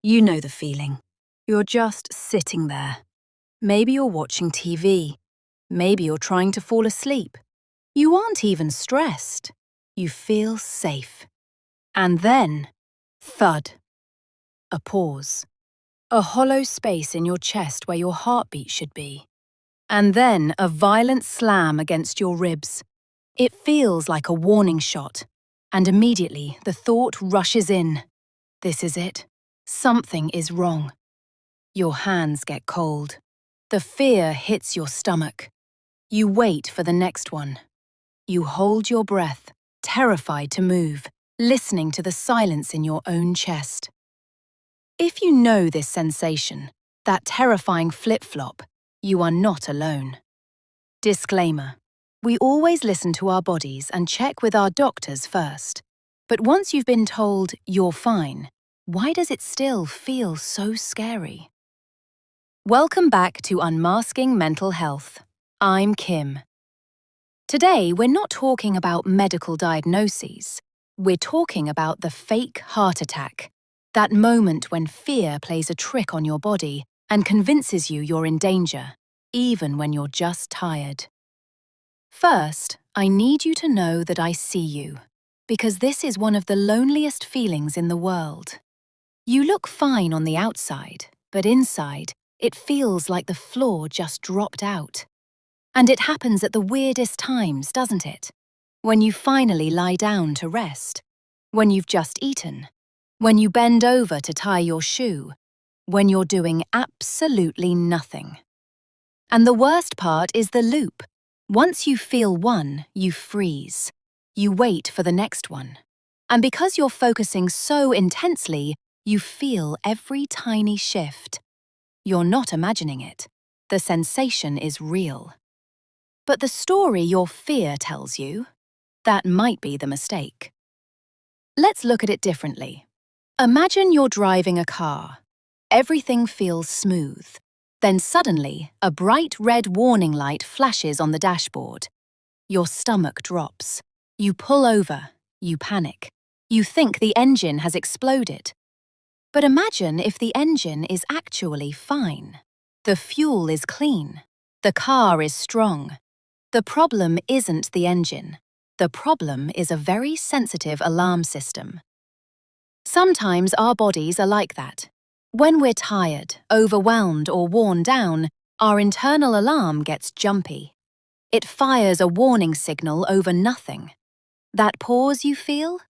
You know the feeling. You're just sitting there. Maybe you're watching TV. Maybe you're trying to fall asleep. You aren't even stressed. You feel safe. And then, thud. A pause. A hollow space in your chest where your heartbeat should be. And then a violent slam against your ribs. It feels like a warning shot. And immediately the thought rushes in. This is it. Something is wrong. Your hands get cold. The fear hits your stomach. You wait for the next one. You hold your breath, terrified to move, listening to the silence in your own chest. If you know this sensation, that terrifying flip-flop, you are not alone. Disclaimer: we always listen to our bodies and check with our doctors first. But once you've been told you're fine, why does it still feel so scary? Welcome back to Unmasking Mental Health. I'm Kim. Today, we're not talking about medical diagnoses. We're talking about the fake heart attack, that moment when fear plays a trick on your body and convinces you you're in danger, even when you're just tired. First, I need you to know that I see you, because this is one of the loneliest feelings in the world. You look fine on the outside, but inside, it feels like the floor just dropped out. And it happens at the weirdest times, doesn't it? When you finally lie down to rest. When you've just eaten. When you bend over to tie your shoe. When you're doing absolutely nothing. And the worst part is the loop. Once you feel one, you freeze. You wait for the next one. And because you're focusing so intensely, you feel every tiny shift. You're not imagining it. The sensation is real. But the story your fear tells you, that might be the mistake. Let's look at it differently. Imagine you're driving a car. Everything feels smooth. Then suddenly, a bright red warning light flashes on the dashboard. Your stomach drops. You pull over. You panic. You think the engine has exploded. But imagine if the engine is actually fine. The fuel is clean. The car is strong. The problem isn't the engine. The problem is a very sensitive alarm system. Sometimes our bodies are like that. When we're tired, overwhelmed, or worn down, our internal alarm gets jumpy. It fires a warning signal over nothing. That pause you feel?